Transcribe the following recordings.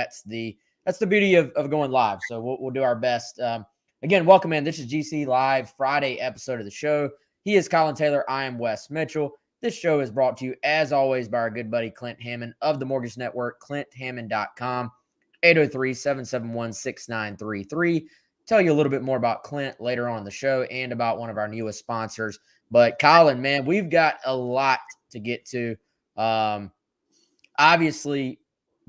That's the beauty of going live. So we'll do our best. Again, welcome in. This is GC Live Friday episode of the show. He is Collyn Taylor. I am Wes Mitchell. This show is brought to you, as always, by our good buddy Clint Hammond of the Mortgage Network, ClintHammond.com, 803-771-6933. Tell you a little bit more about Clint later on in the show and about one of our newest sponsors. But Collyn, man, we've got a lot to get to. Obviously,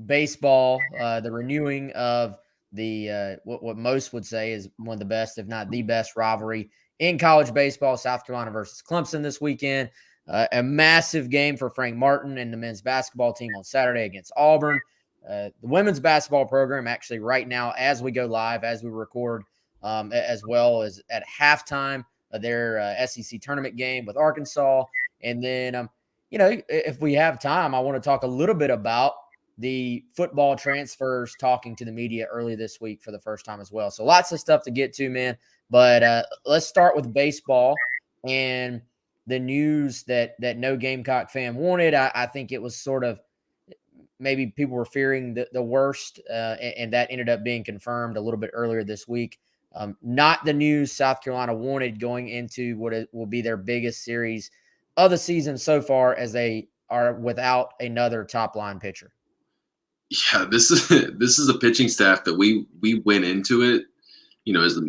baseball, the renewing of the what most would say is one of the best, if not the best, rivalry in college baseball, South Carolina versus Clemson this weekend. A massive game for Frank Martin and the men's basketball team on Saturday against Auburn. The women's basketball program actually right now, as we go live, as we record, as well as at halftime of their SEC tournament game with Arkansas. And then, if we have time, I want to talk a little bit about the football transfers, talking to the media early this week for the first time as well. So lots of stuff to get to, man. But let's start with baseball and the news that no Gamecock fan wanted. I think it was sort of maybe people were fearing the worst, and that ended up being confirmed a little bit earlier this week. Not the news South Carolina wanted going into what will be their biggest series of the season so far, as they are without another top-line pitcher. Yeah, this is a pitching staff that we went into it,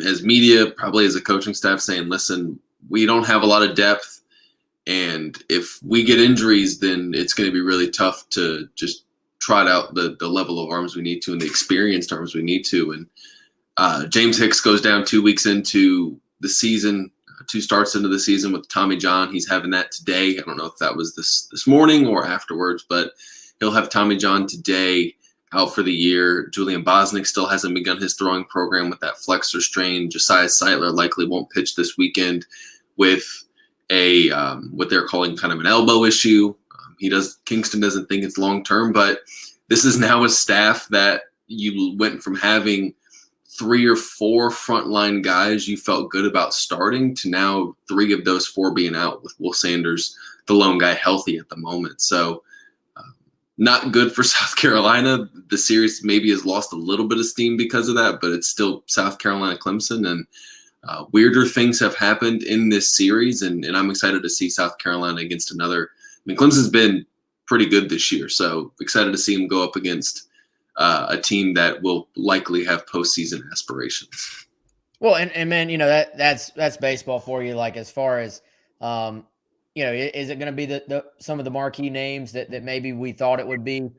as media, probably as a coaching staff, saying, listen, we don't have a lot of depth, and if we get injuries, then it's going to be really tough to just trot out the level of arms we need to and the experienced arms we need to. And James Hicks goes down 2 weeks into the season, 2 starts into the season with Tommy John. He's having that today. I don't know if that was this morning or afterwards, but he'll have Tommy John today, out for the year. Julian Bosnick still hasn't begun his throwing program with that flexor strain. Josiah Seitler likely won't pitch this weekend with a what they're calling kind of an elbow issue. Kingston doesn't think it's long term, but this is now a staff that you went from having 3 or 4 frontline guys you felt good about starting to now 3 of those 4 being out, with Will Sanders, the lone guy, healthy at the moment. So not good for South Carolina. The series maybe has lost a little bit of steam because of that, but it's still South Carolina Clemson, and weirder things have happened in this series, and I'm excited to see South Carolina against another. Clemson's been pretty good this year, so excited to see them go up against a team that will likely have postseason aspirations. Well, and man, that's baseball for you. Like, as far as is it going to be the some of the marquee names that maybe we thought it would be?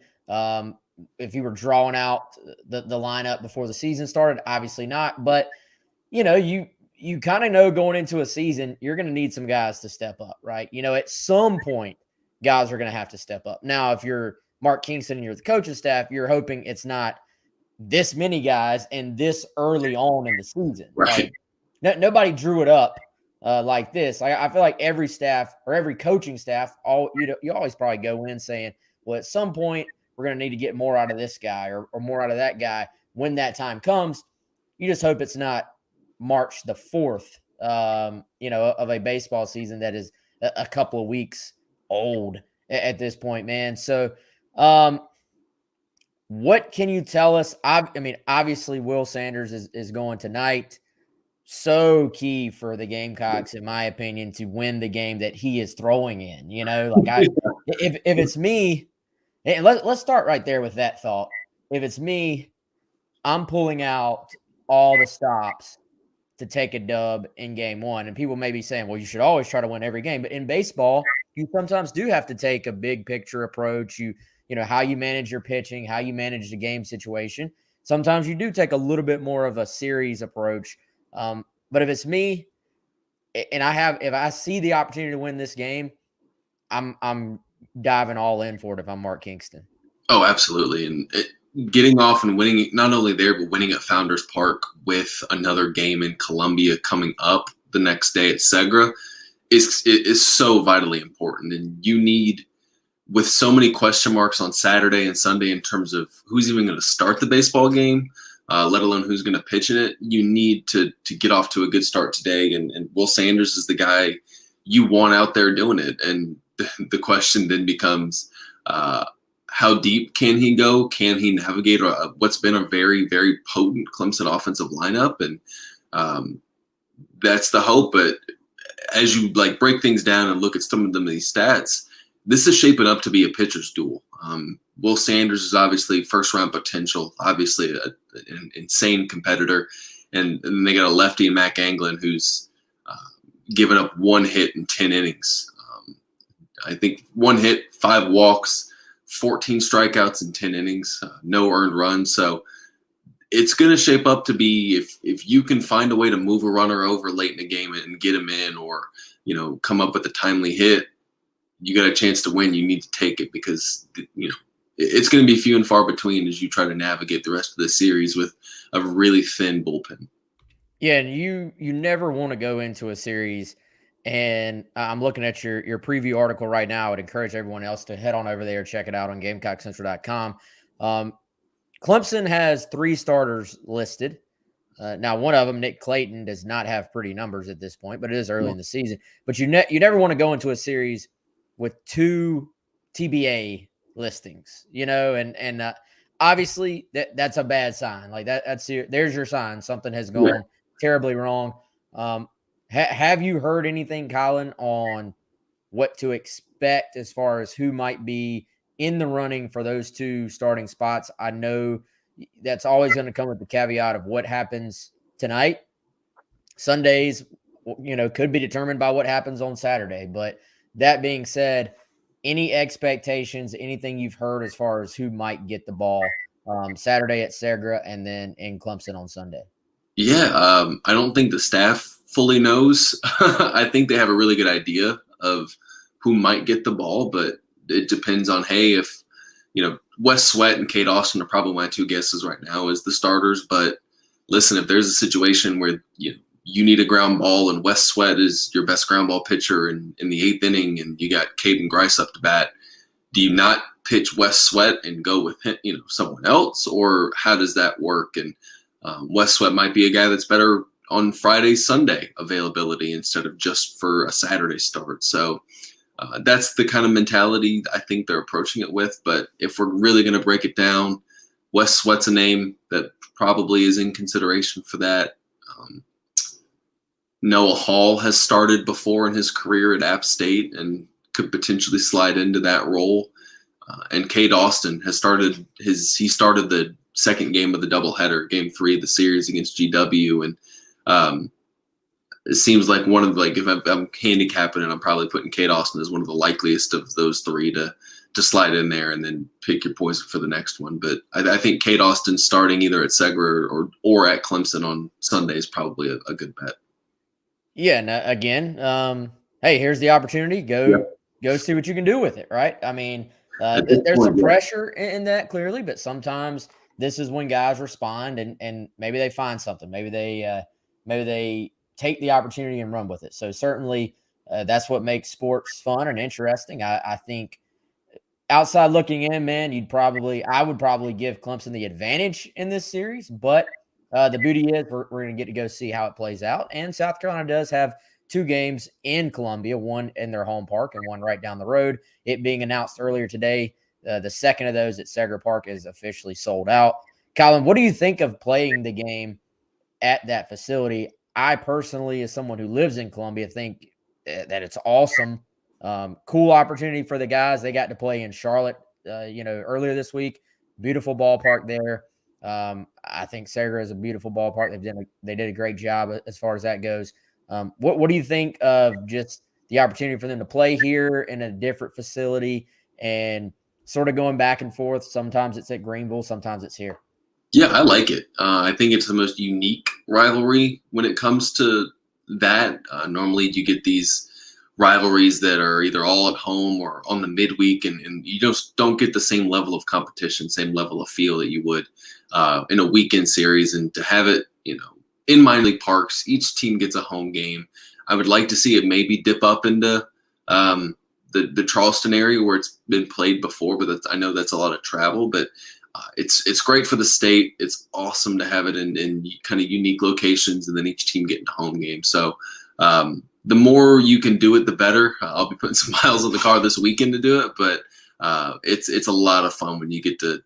If you were drawing out the lineup before the season started, obviously not. But you kind of know going into a season, you're going to need some guys to step up, right? At some point, guys are going to have to step up. Now, if you're Mark Kingston and you're the coaching staff, you're hoping it's not this many guys and this early on in the season. Right. Like, nobody drew it up like this. I feel like every staff or every coaching staff, you always probably go in saying, well, at some point we're going to need to get more out of this guy or more out of that guy when that time comes. You just hope it's not March the 4th, of a baseball season that is a couple of weeks old at this point, man. So what can you tell us? Obviously Will Sanders is going tonight. So key for the Gamecocks, in my opinion, to win the game that he is throwing in. If it's me, and let's start right there with that thought. If it's me, I'm pulling out all the stops to take a dub in game 1. And people may be saying, well, you should always try to win every game. But in baseball, you sometimes do have to take a big picture approach. How you manage your pitching, how you manage the game situation. Sometimes you do take a little bit more of a series approach. But if it's me and if I see the opportunity to win this game, I'm diving all in for it if I'm Mark Kingston. Oh, absolutely. And getting off and winning, not only there, but winning at Founders Park with another game in Columbia coming up the next day at Segra is so vitally important. And you need, with so many question marks on Saturday and Sunday in terms of who's even going to start the baseball game, let alone who's going to pitch in it, you need to get off to a good start today. And Will Sanders is the guy you want out there doing it. And the question then becomes, how deep can he go? Can he navigate what's been a very, very potent Clemson offensive lineup? And that's the hope. But as you like break things down and look at some of these stats, this is shaping up to be a pitcher's duel. Will Sanders is obviously first-round potential, obviously an insane competitor. And then they got a lefty in Mac Anglin who's given up 1 hit in 10 innings. I think 1 hit, 5 walks, 14 strikeouts in 10 innings, no earned runs. So it's going to shape up to be if you can find a way to move a runner over late in the game and get him in, or come up with a timely hit, you got a chance to win. You need to take it, because it's going to be few and far between as you try to navigate the rest of the series with a really thin bullpen. Yeah, and you never want to go into a series, and I'm looking at your preview article right now. I would encourage everyone else to head on over there, check it out on GamecockCentral.com. Clemson has 3 starters listed. Now, one of them, Nick Clayton, does not have pretty numbers at this point, but it is early in the season. But you never want to go into a series with 2 TBA listings, and obviously that's a bad sign. Like there's your sign. Something has gone terribly wrong. Have you heard anything, Collyn, on what to expect as far as who might be in the running for those 2 starting spots? I know that's always going to come with the caveat of what happens tonight. Sundays, could be determined by what happens on Saturday. But that being said, any expectations, anything you've heard as far as who might get the ball Saturday at Segra and then in Clemson on Sunday? Yeah, I don't think the staff fully knows. I think they have a really good idea of who might get the ball, but it depends on, if Wes Sweat and Cade Austin are probably my 2 guesses right now as the starters. But listen, if there's a situation where you need a ground ball and Wes Sweat is your best ground ball pitcher in the 8th inning, and you got Caden Grice up to bat, do you not pitch Wes Sweat and go with someone else, or how does that work? And Wes Sweat might be a guy that's better on Friday, Sunday availability instead of just for a Saturday start. So that's the kind of mentality I think they're approaching it with. But if we're really going to break it down, Wes Sweat's a name that probably is in consideration for that. Noah Hall has started before in his career at App State and could potentially slide into that role. And Cade Austin has started the second game of the doubleheader, game 3 of the series against GW. And it seems like if I'm handicapping it, I'm probably putting Cade Austin as one of the likeliest of those 3 to slide in there and then pick your poison for the next one. But I think Cade Austin starting either at Segra or at Clemson on Sunday is probably a good bet. Yeah. And again, hey, here's the opportunity. Go see what you can do with it. Right. I mean, there's some pressure in that clearly, but sometimes this is when guys respond and maybe they find something. Maybe they take the opportunity and run with it. So certainly that's what makes sports fun and interesting. I think outside looking in, man, I would probably give Clemson the advantage in this series, but the beauty is we're going to get to go see how it plays out. And South Carolina does have 2 games in Columbia, one in their home park and one right down the road. It being announced earlier today, the second of those at Segra Park is officially sold out. Collyn, what do you think of playing the game at that facility? I personally, as someone who lives in Columbia, think that it's awesome. Cool opportunity for the guys. They got to play in Charlotte, earlier this week. Beautiful ballpark there. I think Segra is a beautiful ballpark. They did a great job as far as that goes. What do you think of just the opportunity for them to play here in a different facility and sort of going back and forth? Sometimes it's at Greenville, sometimes it's here. Yeah, I like it. I think it's the most unique rivalry when it comes to that. Normally you get these rivalries that are either all at home or on the midweek, and you just don't get the same level of competition, same level of feel that you would in a weekend series. And to have it, in minor league parks, each team gets a home game. I would like to see it maybe dip up into the Charleston area where it's been played before, but I know that's a lot of travel. But it's great for the state. It's awesome to have it in kind of unique locations, and then each team getting a home game. So the more you can do it, the better. I'll be putting some miles on the car this weekend to do it, but it's a lot of fun when you get to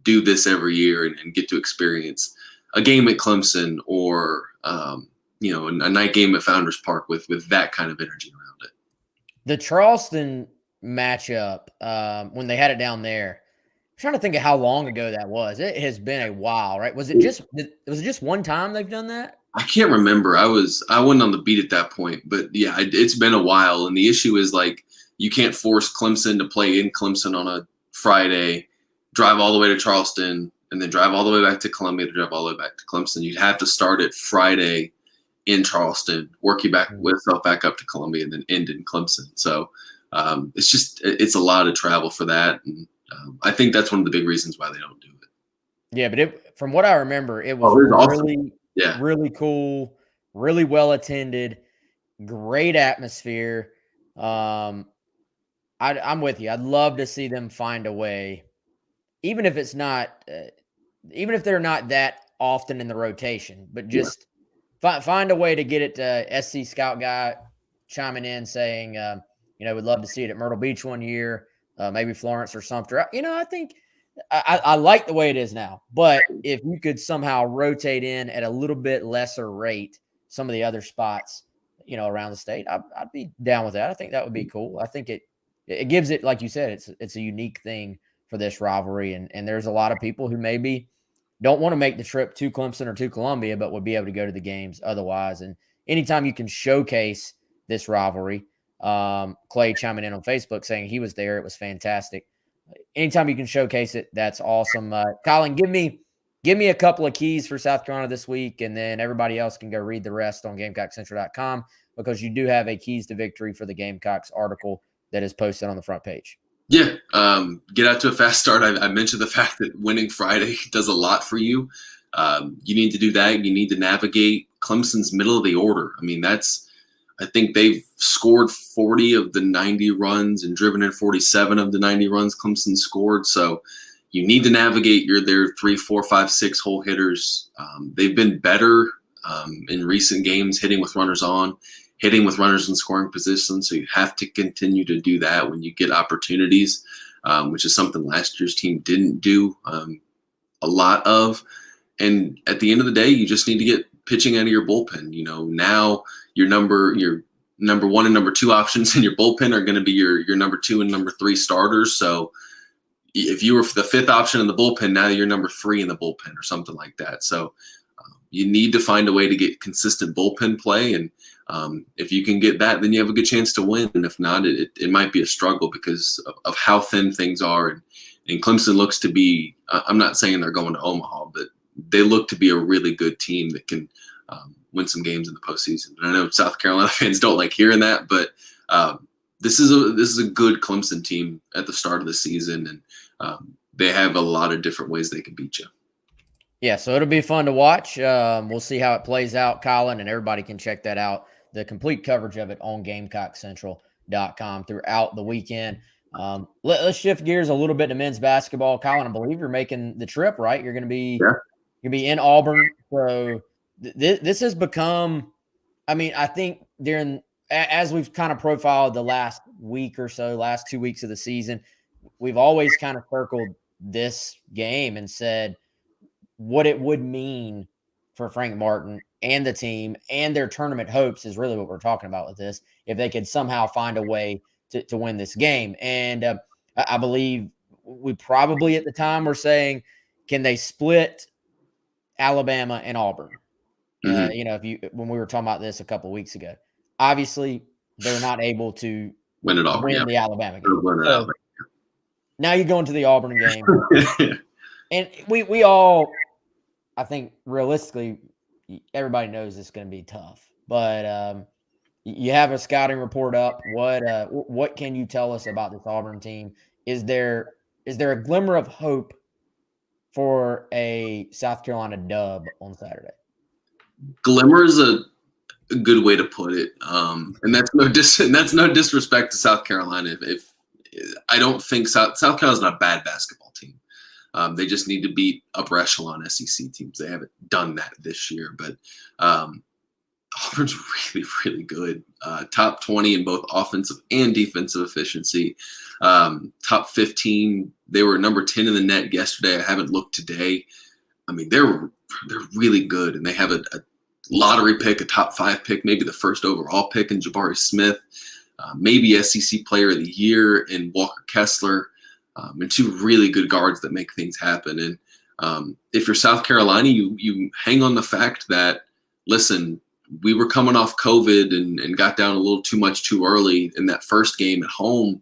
do this every year and get to experience a game at Clemson or a night game at Founders Park with that kind of energy around it. The Charleston matchup, when they had it down there, I'm trying to think of how long ago that was. It has been a while, right? Was it just one time they've done that? I can't remember. I wasn't on the beat at that point, but yeah, it's been a while. And the issue is like you can't force Clemson to play in Clemson on a Friday, drive all the way to Charleston, and then drive all the way back to Columbia to drive all the way back to Clemson. You'd have to start it Friday in Charleston, work yourself back up to Columbia, and then end in Clemson. So it's a lot of travel for that, and I think that's one of the big reasons why they don't do it. Yeah, but from what I remember, it was awesome. really cool, really well attended, great atmosphere. I'm with you. I'd love to see them find a way, even if it's not, even if they're not that often in the rotation, but just find a way to get it to SC Scout guy chiming in saying, we'd love to see it at Myrtle Beach one year, maybe Florence or Sumter. I think I like the way it is now, but if you could somehow rotate in at a little bit lesser rate some of the other spots, around the state, I'd be down with that. I think that would be cool. I think it gives it, like you said, it's a unique thing for this rivalry, and there's a lot of people who maybe don't want to make the trip to Clemson or to Columbia, but would be able to go to the games otherwise. And anytime you can showcase this rivalry, Clay chiming in on Facebook saying he was there, it was fantastic. Anytime you can showcase it, that's awesome. Collyn, give me a couple of keys for South Carolina this week, and then everybody else can go read the rest on GamecockCentral.com, because you do have a Keys to Victory for the Gamecocks article that is posted on the front page. Yeah, get out to a fast start. I mentioned the fact that winning Friday does a lot for you. You need to do that. You need to navigate Clemson's middle of the order. I mean, I think they've scored 40 of the 90 runs and driven in 47 of the 90 runs Clemson scored. So you need to navigate their 3, 4, 5, 6 hole hitters. They've been better in recent games, hitting with runners on, hitting with runners in scoring position. So you have to continue to do that when you get opportunities, which is something last year's team didn't do a lot of. And at the end of the day, you just need to get pitching out of your bullpen. Now your number 1 and number 2 options in your bullpen are going to be your number 2 and number 3 starters. So if you were the 5th option in the bullpen, now you're number 3 in the bullpen or something like that. So you need to find a way to get consistent bullpen play. And if you can get that, then you have a good chance to win. And if not, it might be a struggle because of how thin things are. And Clemson looks to be, I'm not saying they're going to Omaha, but they look to be a really good team that can win some games in the postseason. And I know South Carolina fans don't like hearing that, but this is a good Clemson team at the start of the season, and they have a lot of different ways they can beat you. Yeah, so it'll be fun to watch. We'll see how it plays out, Collyn, and everybody can check that out. The complete coverage of it on GamecockCentral.com throughout the weekend. Let's shift gears a little bit to men's basketball. Collyn, I believe you're making the trip, right? You're going to be in Auburn. So this has become, I think as we've kind of profiled the last week or so, last 2 weeks of the season, we've always kind of circled this game and said what it would mean for Frank Martin and the team and their tournament hopes is really what we're talking about with this, if they could somehow find a way to win this game. And I believe we probably at the time were saying, can they split Alabama and Auburn? Mm-hmm. When we were talking about this a couple of weeks ago, obviously they're not able to win it all. The Alabama game. Now you go into the Auburn game, and we all, I think realistically, everybody knows it's going to be tough. But you have a scouting report up. What can you tell us about this Auburn team? Is there a glimmer of hope for a South Carolina dub on Saturday? Glimmer is a good way to put it, and that's no disrespect to South Carolina. If I don't think South Carolina's not a bad basketball team. They just need to beat upper echelon SEC teams. They haven't done that this year, but Auburn's really, really good. Top 20 in both offensive and defensive efficiency. Top 15. They were number 10 in the net yesterday. I haven't looked today. I mean, they're really good, and they have a lottery pick, a top 5 pick, maybe the first overall pick in Jabari Smith, maybe SEC Player of the Year in Walker Kessler, and 2 really good guards that make things happen. And if you're South Carolina, you hang on the fact that, listen, we were coming off COVID and got down a little too much too early in that first game at home.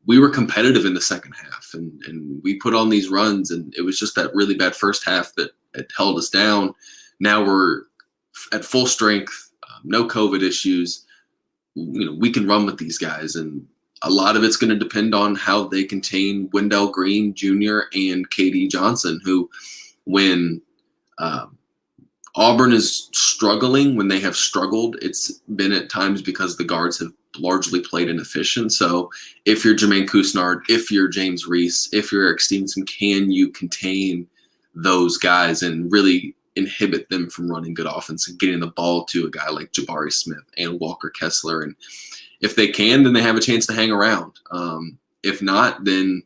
We were competitive in the second half, and we put on these runs, and it was just that really bad first half that it held us down. Now we're at full strength, no COVID issues. We can run with these guys, and a lot of it's going to depend on how they contain Wendell Green Jr. and KD Johnson, who, when Auburn is struggling, when they have struggled, it's been at times because the guards have largely played inefficient. So if you're Jermaine Couisnard, if you're James Reese, if you're Eric Stevenson, can you contain those guys and really inhibit them from running good offense and getting the ball to a guy like Jabari Smith and Walker Kessler? And if they can, then they have a chance to hang around. If not, then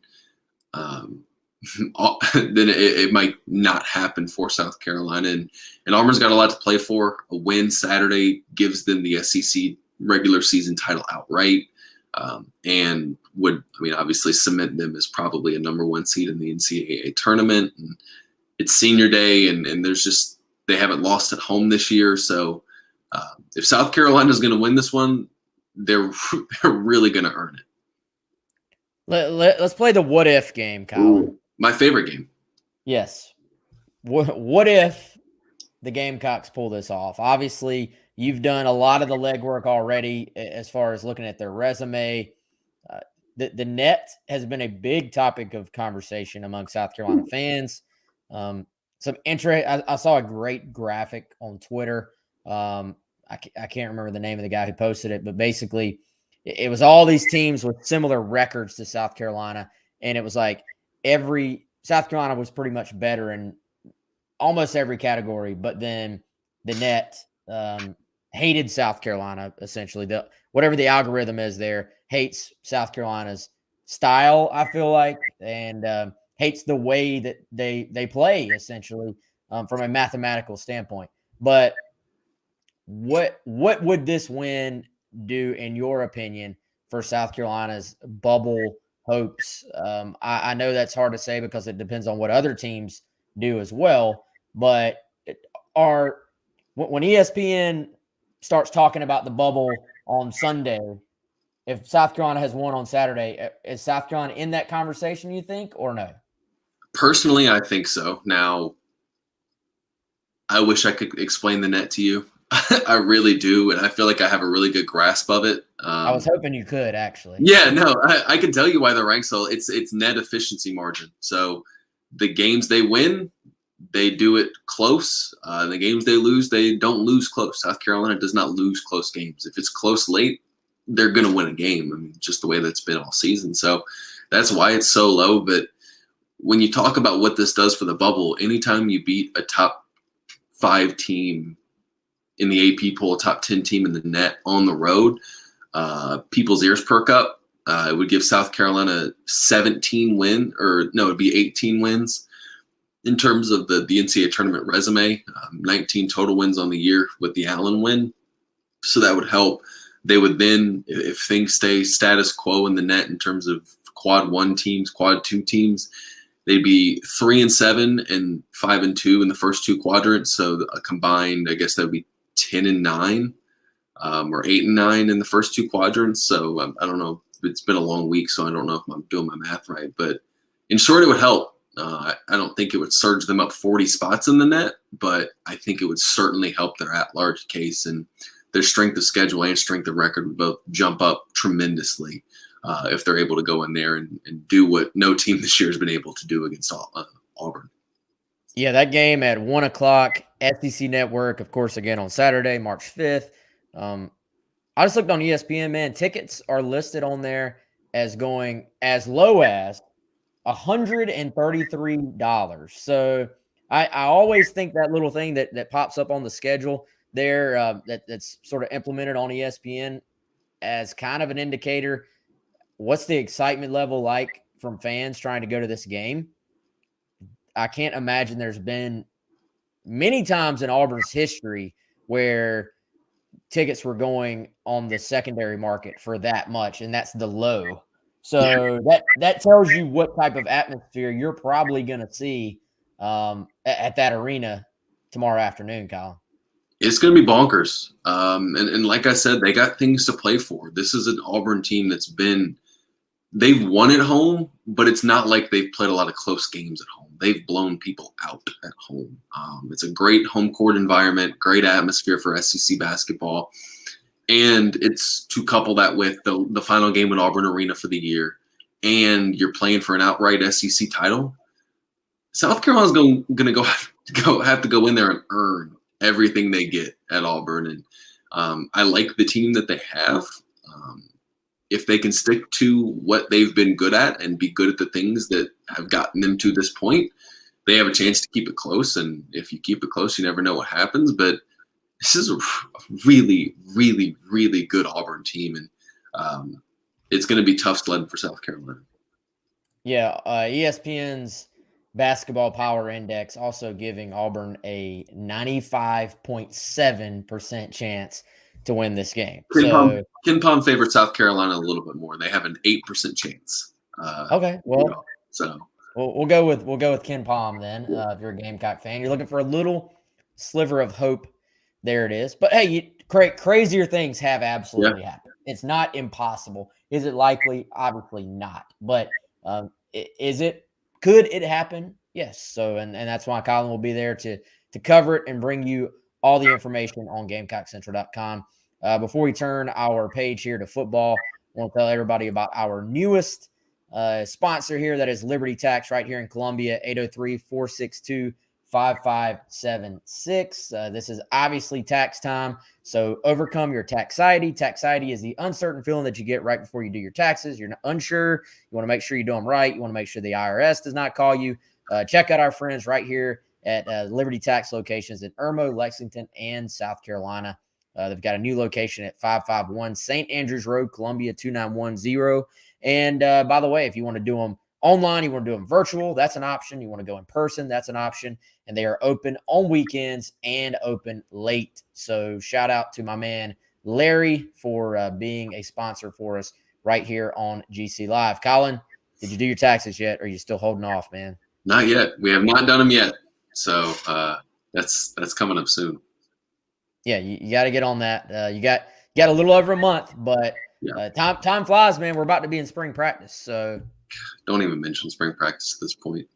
it might not happen for South Carolina. And Auburn's got a lot to play for. A win Saturday gives them the SEC regular season title outright, and would, obviously cement them as probably a number 1 seed in the NCAA tournament. And it's senior day, and they haven't lost at home this year. So if South Carolina is going to win this one, they're really going to earn it. Let's play the what if game, Collyn. Ooh, my favorite game. Yes. What if the Gamecocks pull this off? Obviously, you've done a lot of the legwork already as far as looking at their resume. The net has been a big topic of conversation among South Carolina fans. Some interest. I saw a great graphic on Twitter. I can't remember the name of the guy who posted it, but basically it was all these teams with similar records to South Carolina. And it was like South Carolina was pretty much better in almost every category, but then the net hated South Carolina, essentially. Whatever the algorithm is there, hates South Carolina's style, I feel like, and hates the way that they play, essentially, from a mathematical standpoint. But what would this win do, in your opinion, for South Carolina's bubble hopes? I know that's hard to say because it depends on what other teams do as well. But when ESPN starts talking about the bubble on Sunday, if South Carolina has won on Saturday, is South Carolina in that conversation, you think, or no? Personally, I think so. Now, I wish I could explain the net to you. I really do, and I feel like I have a really good grasp of it. I was hoping you could, actually. Yeah, no, I can tell you why they're ranked so. It's net efficiency margin. So the games they win, they do it close. The games they lose, they don't lose close. South Carolina does not lose close games. If it's close late, they're going to win a game. Just the way that's been all season. So that's why it's so low. But when you talk about what this does for the bubble, anytime you beat a top 5 team in the AP poll, a top 10 team in the net on the road, people's ears perk up. It would give South Carolina 17 win, or no, it'd be 18 wins in terms of the NCAA tournament resume. 19 total wins on the year with the Allen win. So that would help. They would then, if things stay status quo in the net in terms of quad 1 teams, quad 2 teams, they'd be 3-7 and 5-2 in the first 2 quadrants. So a combined, I guess that would be 10-9 or 8-9 in the first 2 quadrants. So I don't know. It's been a long week, so I don't know if I'm doing my math right. But in short, it would help. I don't think it would surge them up 40 spots in the net, but I think it would certainly help their at-large case, and their strength of schedule and strength of record would both jump up tremendously if they're able to go in there and do what no team this year has been able to do against Auburn. Yeah, that game at 1 o'clock, SEC Network, of course, again on Saturday, March 5th. I just looked on ESPN, man. Tickets are listed on there as going as low as $133. So I always think that little thing that pops up on the schedule there that's sort of implemented on ESPN as kind of an indicator. What's the excitement level like from fans trying to go to this game? I can't imagine there's been many times in Auburn's history where tickets were going on the secondary market for that much, and that's the low. So that tells you what type of atmosphere you're probably going to see at that arena tomorrow afternoon, Collyn. It's going to be bonkers. And like I said, they got things to play for. This is an Auburn team they've won at home, but it's not like they've played a lot of close games at home. They've blown people out at home. It's a great home court environment, great atmosphere for SEC basketball. And it's to couple that with the final game in Auburn Arena for the year, and you're playing for an outright SEC title. South Carolina's going to have to go in there and earn everything they get at Auburn. And I like the team that they have. If they can stick to what they've been good at and be good at the things that have gotten them to this point, they have a chance to keep it close. And if you keep it close, you never know what happens. But this is a really, really, really good Auburn team. And it's going to be tough sledding for South Carolina. Yeah, ESPN's Basketball Power Index also giving Auburn a 95.7% chance to win this game. Ken Palm favors South Carolina a little bit more. They have an 8% chance. Okay, well, so we'll go with Ken Palm then. If you're a Gamecock fan, you're looking for a little sliver of hope. There it is. But hey, crazier things have absolutely happened. It's not impossible. Is it likely? Obviously not. But is it? Could it happen? Yes. So and that's why Collyn will be there to cover it and bring you all the information on GamecockCentral.com. Before we turn our page here to football, I want to tell everybody about our newest sponsor here. That is Liberty Tax right here in Columbia, 803-462-5576. This is obviously tax time, so overcome your taxiety. Taxiety is the uncertain feeling that you get right before you do your taxes. You're unsure. You want to make sure you do them right. You want to make sure the IRS does not call you. Check out our friends right here at Liberty Tax locations in Irmo, Lexington, and South Carolina. They've got a new location at 551 St. Andrews Road, Columbia 2910. And by the way, if you want to do them online, you want to do them virtual, that's an option. You want to go in person, that's an option. And they are open on weekends and open late. So shout out to my man Larry for being a sponsor for us right here on GC Live. Collyn, did you do your taxes yet? Or are you still holding off, man? Not yet. We have not done them yet. So that's coming up soon. Yeah, you got to get on that. You got a little over a month, but time flies, man. We're about to be in spring practice, so don't even mention spring practice at this point.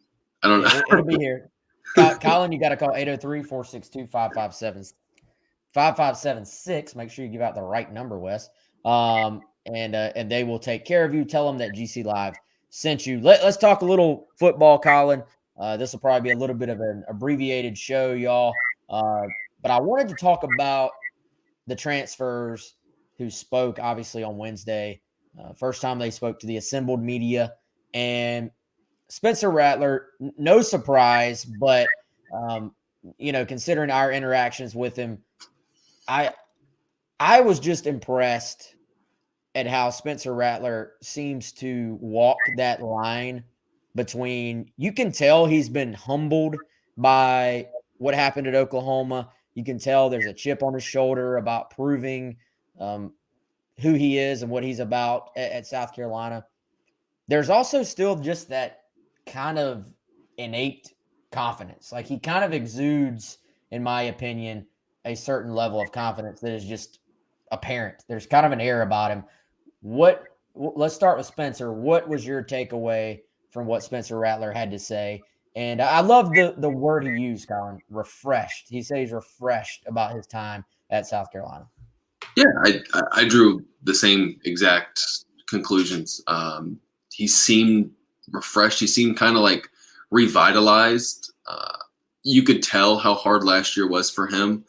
I don't know. It'll be here. Collyn, you got to call 803-462-5576. Make sure you give out the right number, Wes. And they will take care of you. Tell them that GC Live sent you. Let's talk a little football, Collyn. This will probably be a little bit of an abbreviated show, y'all. But I wanted to talk about the transfers who spoke, obviously, on Wednesday. First time they spoke to the assembled media. And Spencer Rattler, no surprise, but, considering our interactions with him, I was just impressed at how Spencer Rattler seems to walk that line between, you can tell he's been humbled by what happened at Oklahoma. You can tell there's a chip on his shoulder about proving who he is and what he's about at South Carolina. There's also still just that kind of innate confidence. Like he kind of exudes, in my opinion, a certain level of confidence that is just apparent. There's kind of an air about him. Let's start with Spencer. What was your takeaway from what Spencer Rattler had to say? And I love the word he used, Collyn, refreshed. He said he's refreshed about his time at South Carolina. Yeah, I drew the same exact conclusions. He seemed refreshed. He seemed kind of like revitalized. You could tell how hard last year was for him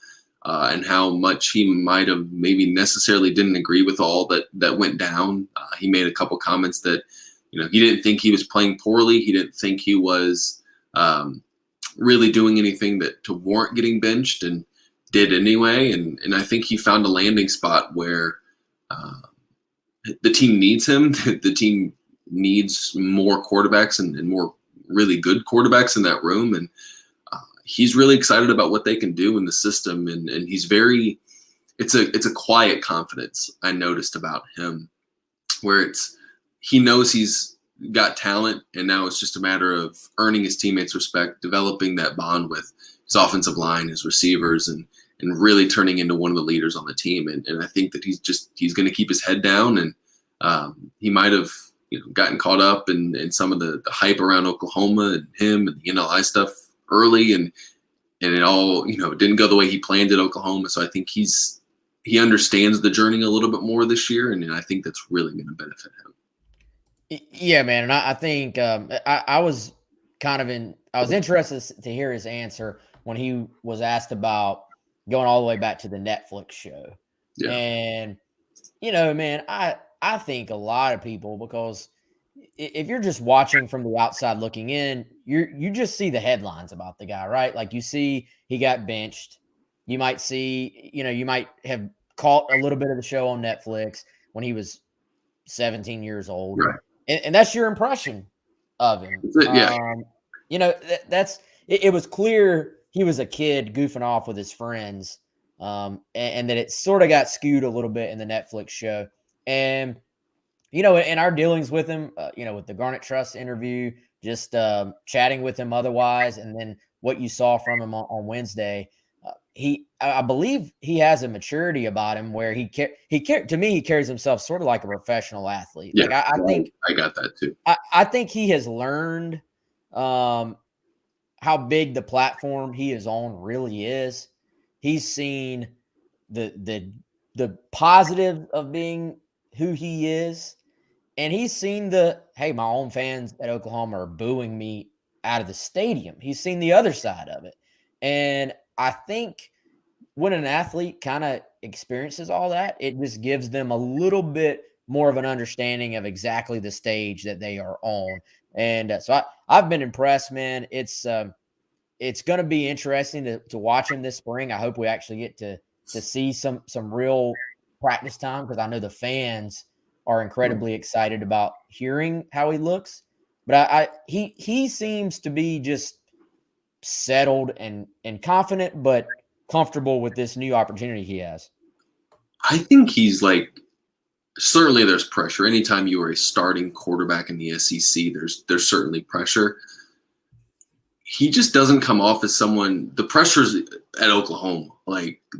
and how much he might have maybe necessarily didn't agree with all that went down. He made a couple comments that, he didn't think he was playing poorly. He didn't think he was really doing anything to warrant getting benched. And did anyway. And I think he found a landing spot where the team needs him. The team needs more quarterbacks and more really good quarterbacks in that room. And he's really excited about what they can do in the system. And he's very – it's a quiet confidence I noticed about him, where he knows he's got talent, and now it's just a matter of earning his teammates' respect, developing that bond with his offensive line, his receivers, and really turning into one of the leaders on the team. And I think that he's going to keep his head down, and he might have gotten caught up in some of the hype around Oklahoma and him and the NLI stuff early, and it all didn't go the way he planned at Oklahoma. So I think he understands the journey a little bit more this year, and I think that's really going to benefit him. Yeah, man, and I think I was interested to hear his answer when he was asked about going all the way back to the Netflix show. Yeah. And man, I think a lot of people, because if you're just watching from the outside looking in, you just see the headlines about the guy, right? Like you see he got benched. You might see, you might have caught a little bit of the show on Netflix when he was 17 years old. Right. And that's your impression of him. Yeah. It was clear he was a kid goofing off with his friends, and that it sort of got skewed a little bit in the Netflix show. And, in our dealings with him, with the Garnet Trust interview, just chatting with him otherwise, and then what you saw from him on Wednesday, I believe he has a maturity about him where he carries himself sort of like a professional athlete. Yeah, like I think I got that too. I think he has learned how big the platform he is on really is. He's seen the positive of being who he is, and he's seen hey, my own fans at Oklahoma are booing me out of the stadium. He's seen the other side of it, and I think when an athlete kind of experiences all that, it just gives them a little bit more of an understanding of exactly the stage that they are on. And so I've been impressed, man. It's going to be interesting to watch him this spring. I hope we actually get to see some real practice time, because I know the fans are incredibly excited about hearing how he looks. But he seems to be just settled and confident, but comfortable with this new opportunity he has. I think he's certainly there's pressure. Anytime you are a starting quarterback in the SEC, there's certainly pressure. He just doesn't come off as someone – the pressure's at Oklahoma.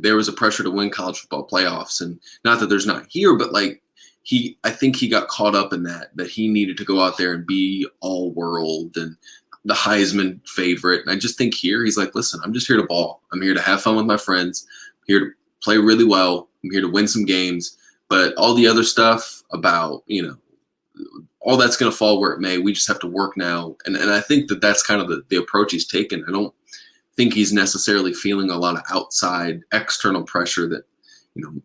There was a pressure to win college football playoffs, and not that there's not here, but I think he got caught up in that he needed to go out there and be all world and the Heisman favorite. And I just think here he's like, listen, I'm just here to ball. I'm here to have fun with my friends. I'm here to play really well. I'm here to win some games. But all the other stuff about, all that's going to fall where it may. We just have to work now. And I think that's kind of the approach he's taken. I don't think he's necessarily feeling a lot of outside external pressure that,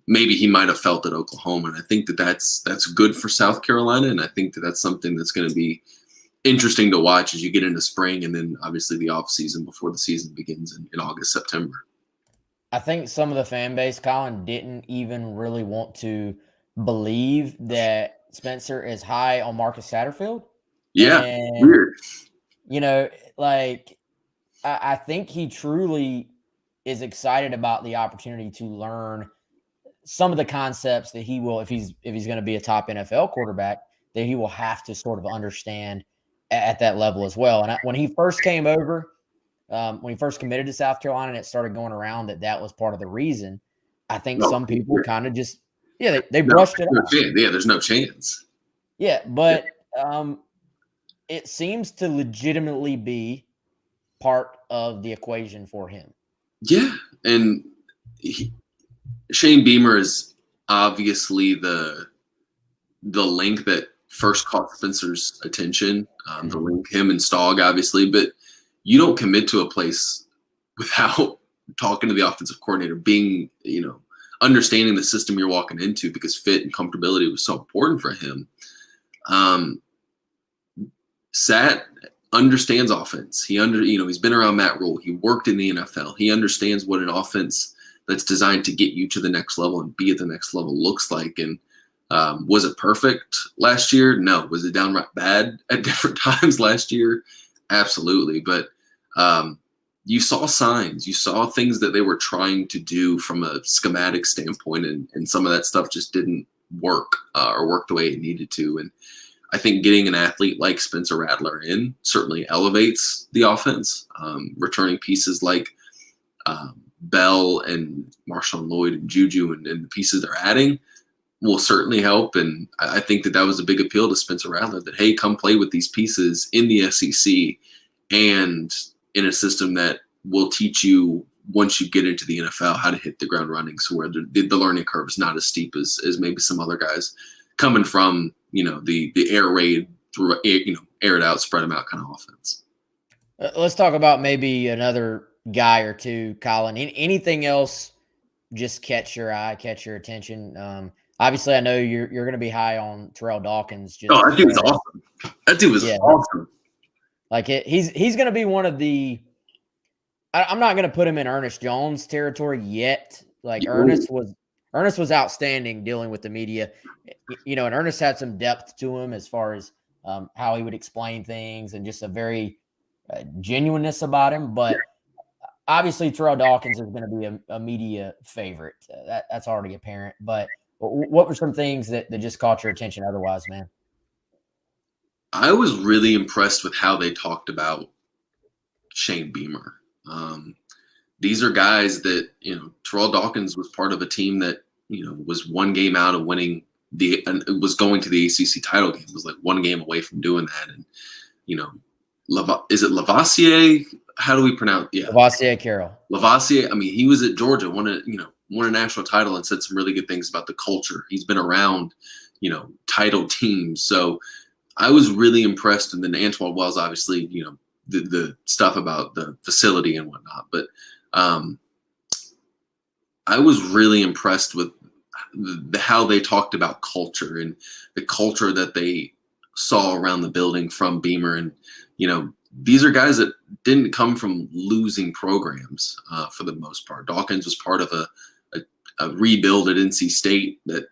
maybe he might have felt at Oklahoma. And I think that's good for South Carolina. And I think that's something that's going to be interesting to watch as you get into spring, and then obviously the off season before the season begins in August, September. I think some of the fan base, Collyn, didn't even really want to believe that Spencer is high on Marcus Satterfield. Yeah, and, weird. I think he truly is excited about the opportunity to learn some of the concepts that he will, if he's going to be a top NFL quarterback, that he will have to sort of understand at that level as well. And when he first came over, when he first committed to South Carolina, and it started going around that was part of the reason, I think some people kind of just, they brushed it off. Yeah, there's no chance. Yeah, but it seems to legitimately be part of the equation for him. Yeah, and Shane Beamer is obviously the link that first caught Spencer's attention, the link, him and Stogg, obviously, but you don't commit to a place without talking to the offensive coordinator, being, understanding the system you're walking into, because fit and comfortability was so important for him. Sat understands offense. He's been around Matt Rule. He worked in the NFL. He understands what an offense that's designed to get you to the next level and be at the next level looks like. And was it perfect last year? No. Was it downright bad at different times last year? Absolutely. But you saw signs, you saw things that they were trying to do from a schematic standpoint, and some of that stuff just didn't work or work the way it needed to. And I think getting an athlete like Spencer Rattler in certainly elevates the offense. Returning pieces like Bell and Marshawn Lloyd and Juju and the pieces they're adding will certainly help. And I think that was a big appeal to Spencer Rattler, that, hey, come play with these pieces in the SEC and in a system that will teach you, once you get into the NFL, how to hit the ground running, so where the learning curve is not as steep as maybe some other guys coming from, the air raid through, air it out, spread them out kind of offense. Let's talk about maybe another guy or two, Collyn. Anything else just catch your eye, catch your attention? Obviously, I know you're going to be high on Terrell Dawkins. That dude was awesome. That dude was awesome. Like he's going to be one of the. I'm not going to put him in Ernest Jones territory yet. Like Ernest was outstanding dealing with the media, and Ernest had some depth to him as far as how he would explain things and just a very genuineness about him. But obviously, Terrell Dawkins is going to be a media favorite. That's already apparent. But what were some things that just caught your attention otherwise, man? I was really impressed with how they talked about Shane Beamer. These are guys that, Terrell Dawkins was part of a team that, was one game out of winning was going to the ACC title game. It was like one game away from doing that. And, is it Lavassier? How do we pronounce? Yeah. Lavassier Carroll. Lavassier. I mean, he was at Georgia, won a national title and said some really good things about the culture. He's been around, title teams. So I was really impressed. And then Antoine Wells, obviously, the stuff about the facility and whatnot. But I was really impressed with how they talked about culture and the culture that they saw around the building from Beamer. And, these are guys that didn't come from losing programs for the most part. Dawkins was part of a rebuild at NC State that,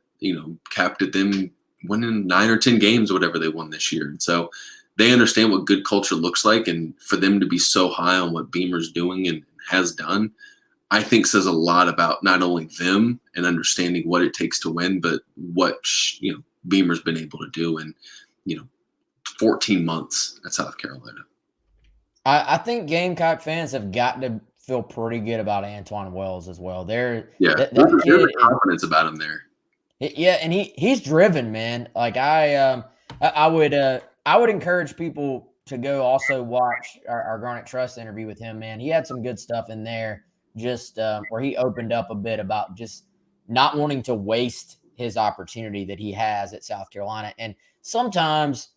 capped at them winning 9 or 10 games, whatever they won this year. And so they understand what good culture looks like, and for them to be so high on what Beamer's doing and has done, I think says a lot about not only them and understanding what it takes to win, but what Beamer's been able to do in 14 months at South Carolina. I think Gamecock fans have got to feel pretty good about Antoine Wells as well. There's confidence about him there. Yeah, and he's driven, man. Like I would encourage people to go also watch our Garnet Trust interview with him, man. He had some good stuff in there, just where he opened up a bit about just not wanting to waste his opportunity that he has at South Carolina. And sometimes,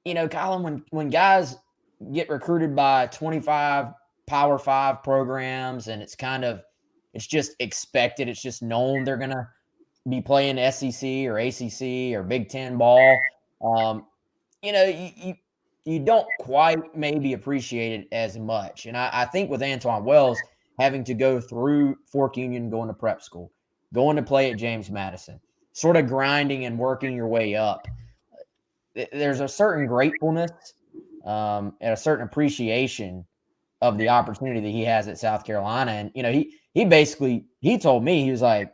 Collyn, when guys get recruited by 25 Power 5 programs and it's just expected, it's just known they're going to be playing SEC or ACC or Big Ten ball, you don't quite maybe appreciate it as much. And I think with Antoine Wells having to go through Fork Union, going to prep school, going to play at James Madison, sort of grinding and working your way up, there's a certain gratefulness and a certain appreciation of the opportunity that he has at South Carolina. And, he told me, he was like,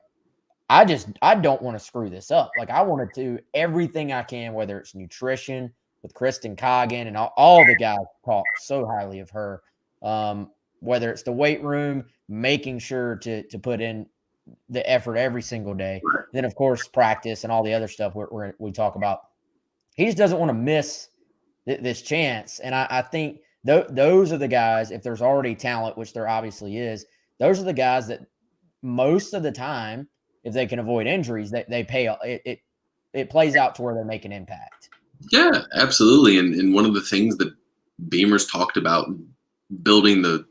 I don't want to screw this up. Like, I want to do everything I can, whether it's nutrition with Kristen Coggin and all the guys talk so highly of her, whether it's the weight room, making sure to put in the effort every single day. Then, of course, practice and all the other stuff we talk about. He just doesn't want to miss this chance. And I think those are the guys, if there's already talent, which there obviously is, those are the guys that most of the time, if they can avoid injuries, they pay it plays out to where they make an impact. Yeah, absolutely. And one of the things that Beamer's talked about building the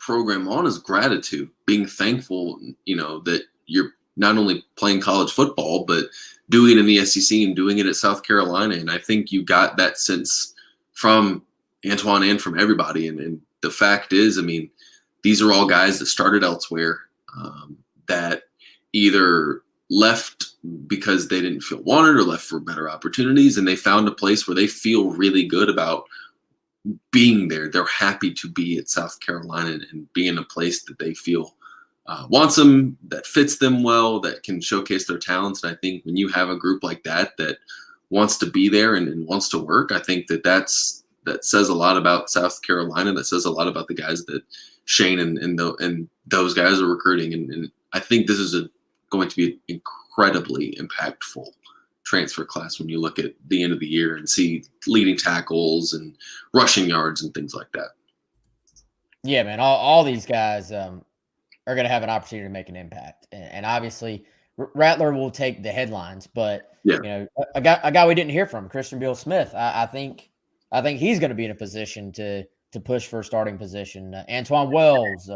program on is gratitude, being thankful, that you're not only playing college football, but doing it in the SEC and doing it at South Carolina. And I think you got that sense from Antoine and from everybody. And the fact is, these are all guys that started elsewhere, that either left because they didn't feel wanted or left for better opportunities, and they found a place where they feel really good about being there. They're happy to be at South Carolina and be in a place that they feel wants them, that fits them well, that can showcase their talents. And I think when you have a group like that that wants to be there and wants to work, I think that says a lot about South Carolina. That says a lot about the guys that Shane and those guys are recruiting. And I think this is going to be an incredibly impactful transfer class when you look at the end of the year and see leading tackles and rushing yards and things like that. Yeah, man, all these guys are going to have an opportunity to make an impact. And obviously Rattler will take the headlines, but yeah, you know, a guy we didn't hear from, Christian Beal-Smith, I think he's going to be in a position to push for a starting position. Antoine Wells,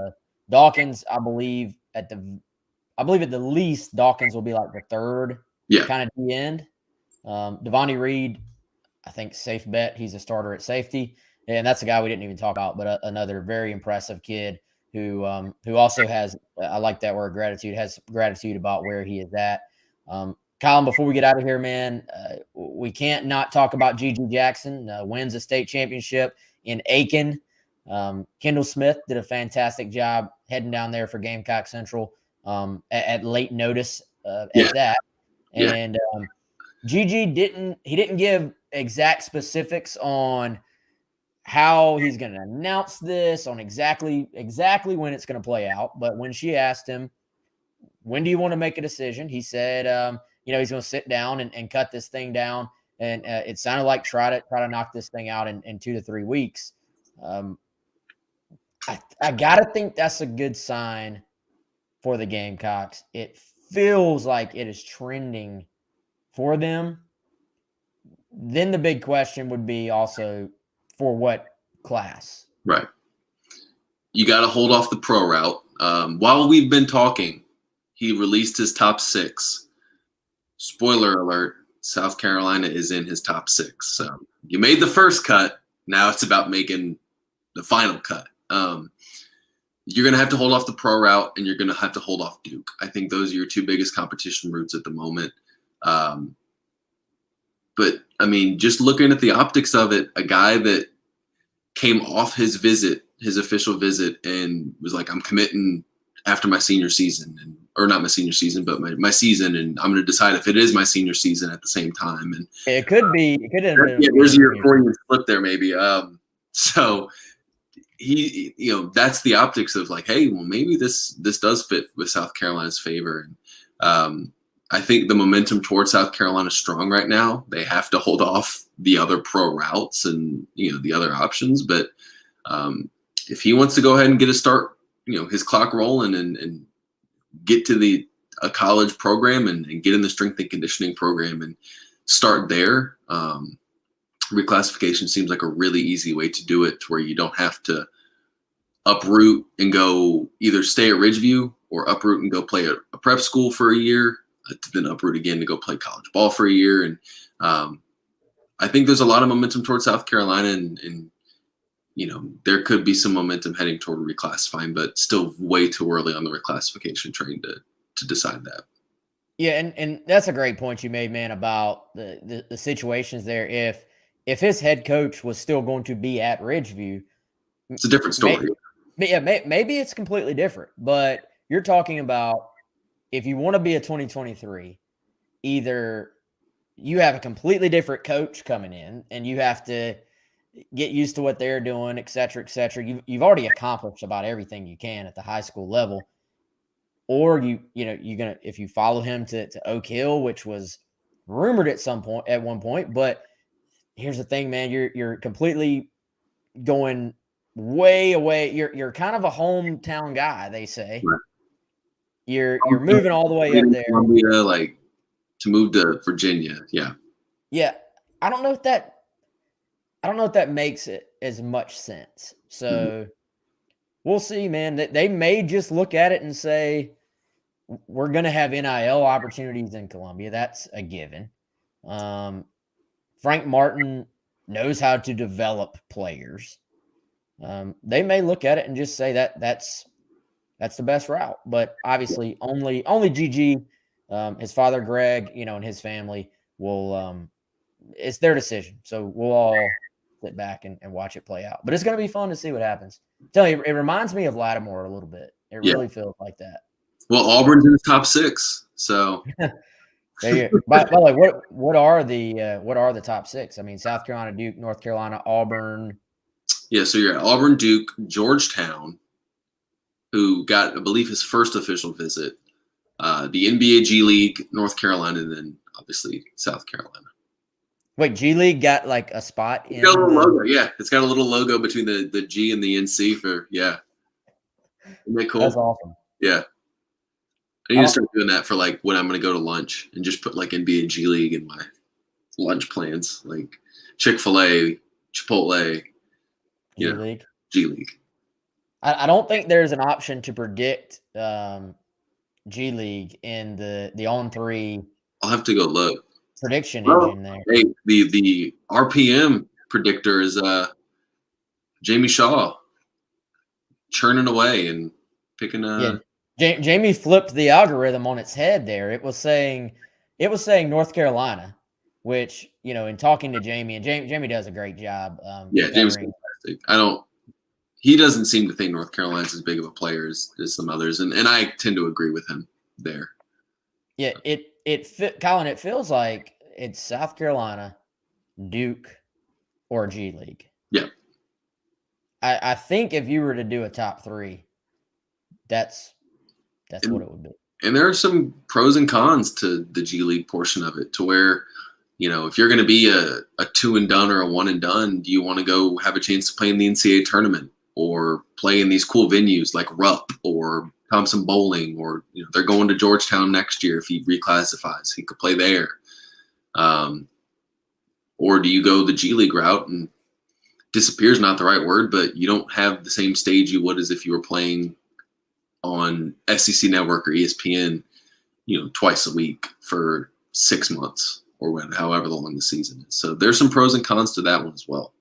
Dawkins, I believe at the least, Dawkins will be like the third kind of the end. Devontae Reed, I think safe bet. He's a starter at safety. And that's a guy we didn't even talk about, but another very impressive kid who also has, I like that word, has gratitude about where he is at. Collyn, before we get out of here, man, we can't not talk about G.G. Jackson, wins a state championship in Aiken. Kendall Smith did a fantastic job heading down there for Gamecock Central at late notice at that. And GG didn't give exact specifics on how he's going to announce this, on exactly when it's going to play out. But when she asked him, when do you want to make a decision? He said, he's going to sit down and cut this thing down. And it sounded like try to knock this thing out in 2 to 3 weeks. I got to think that's a good sign for the Gamecocks. It feels like it is trending for them. Then the big question would be also for what class? Right. You got to hold off the pro route. While we've been talking, he released his top 6. Spoiler alert, South Carolina is in his top 6. So you made the first cut. Now it's about making the final cut. You're going to have to hold off the pro route, and you're going to have to hold off Duke. I think those are your 2 biggest competition routes at the moment. But, I mean, just looking at the optics of it, a guy that came off his official visit, and was like, I'm committing after my senior season, or not my senior season, but my season, and I'm going to decide if it is my senior season at the same time. And it could be. It could have been. Yeah, there's your 4-year slip there, maybe. So he, that's the optics of like, hey, well, maybe this does fit with South Carolina's favor. And I think the momentum towards South Carolina is strong right now. They have to hold off the other pro routes and the other options. But if he wants to go ahead and get a start, his clock rolling and get to a college program and get in the strength and conditioning program and start there, reclassification seems like a really easy way to do it, to where you don't have to uproot and go either stay at Ridgeview or uproot and go play a prep school for a year, to then uproot again to go play college ball for a year. And I think there's a lot of momentum towards South Carolina, and there could be some momentum heading toward reclassifying, but still way too early on the reclassification train to decide that. Yeah, and that's a great point you made, man, about the situations there. If his head coach was still going to be at Ridgeview, it's a different story. Maybe it's completely different. But you're talking about, if you want to be a 2023, either you have a completely different coach coming in and you have to get used to what they're doing, et cetera, et cetera. You've already accomplished about everything you can at the high school level. Or you're gonna, if you follow him to Oak Hill, which was rumored at one point. But here's the thing, man, you're completely going way away. You're kind of a hometown guy, they say. Right. You're moving all the way up there. Columbia, like to move to Virginia. Yeah. Yeah. I don't know if that makes it as much sense. So we'll see, man. They may just look at it and say, we're going to have NIL opportunities in Columbia. That's a given. Frank Martin knows how to develop players. they may look at it and just say that's the best route. But obviously, only GG, his father Greg, and his family will. It's their decision, so we'll all sit back and watch it play out. But it's going to be fun to see what happens. Tell you, it reminds me of Lattimore a little bit. It really feels like that. Well, Auburn's in the top 6, so. By the way, what are the top 6? I mean, South Carolina, Duke, North Carolina, Auburn. Yeah, so you're at Auburn, Duke, Georgetown, who got, I believe, his first official visit, the NBA G League, North Carolina, and then obviously South Carolina. Wait, G League got like a spot in got a little logo, yeah. It's got a little logo between the G and the NC for, yeah. Isn't that cool? That's awesome. Yeah. I need to start doing that for like when I'm going to go to lunch and just put like NBA G League in my lunch plans, like Chick-fil-A, Chipotle, G League. G League. I don't think there's an option to predict G League in the On3. I'll have to go look. Prediction engine there. Hey, the RPM predictor is Jamie Shaw churning away and picking a. Yeah. Jamie flipped the algorithm on its head there. It was saying North Carolina, which, in talking to Jamie, and Jamie does a great job. Jamie's fantastic. He doesn't seem to think North Carolina's as big of a player as some others, and I tend to agree with him there. Yeah, Collyn, it feels like it's South Carolina, Duke, or G League. Yeah. I think if you were to do a top 3, that's what it would be. And there are some pros and cons to the G League portion of it, to where, if you're going to be a 2 and done or a 1 and done, do you want to go have a chance to play in the NCAA tournament or play in these cool venues like Rupp or Thompson Bowling, or they're going to Georgetown next year if he reclassifies, he could play there. Or do you go the G League route, and disappear is not the right word, but you don't have the same stage you would as if you were playing on SEC Network or ESPN, twice a week for 6 months or however long the season is. So there's some pros and cons to that one as well.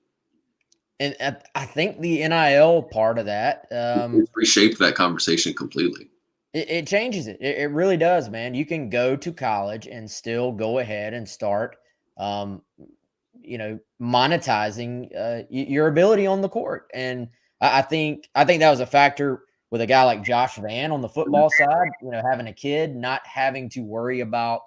And I think the NIL part of that it's reshaped that conversation completely. It changes it. It really does, man. You can go to college and still go ahead and start, monetizing your ability on the court. And I think that was a factor with a guy like Josh Vann on the football side, having a kid, not having to worry about,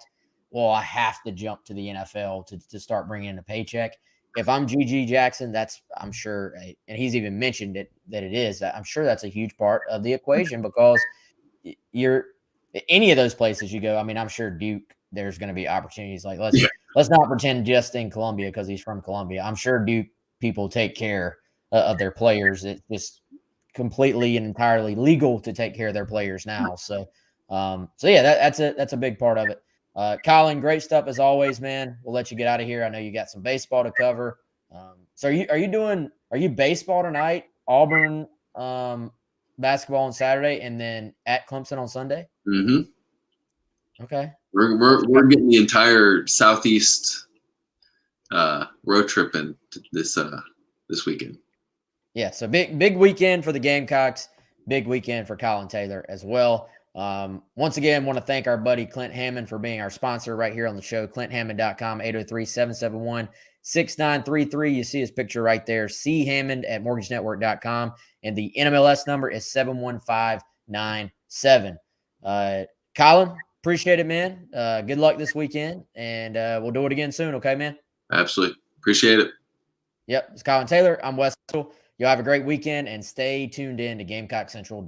well, I have to jump to the NFL to start bringing in a paycheck. If I'm GG Jackson, I'm sure, and he's even mentioned that it is, I'm sure that's a huge part of the equation, because you're any of those places you go. I mean, I'm sure Duke, there's going to be opportunities. Like let's not pretend just in Columbia because he's from Columbia. I'm sure Duke people take care of their players. It's just completely and entirely legal to take care of their players now. So yeah, that's a big part of it. Collyn, great stuff as always, man. We'll let you get out of here. I know you got some baseball to cover. So are you baseball tonight? Auburn basketball on Saturday, and then at Clemson on Sunday? Mm-hmm. Okay. We're getting the entire Southeast road trip in this weekend. Yeah, so big weekend for the Gamecocks. Big weekend for Collyn Taylor as well. Once again, want to thank our buddy Clint Hammond for being our sponsor right here on the show. ClintHammond.com, 803-771-6933. You see his picture right there. C. Hammond at MortgageNetwork.com. And the NMLS number is 71597. Collyn, appreciate it, man. Good luck this weekend, and we'll do it again soon. Okay, man? Absolutely. Appreciate it. Yep. It's Collyn Taylor. I'm Wes. You'll have a great weekend, and stay tuned in to GamecockCentral.com.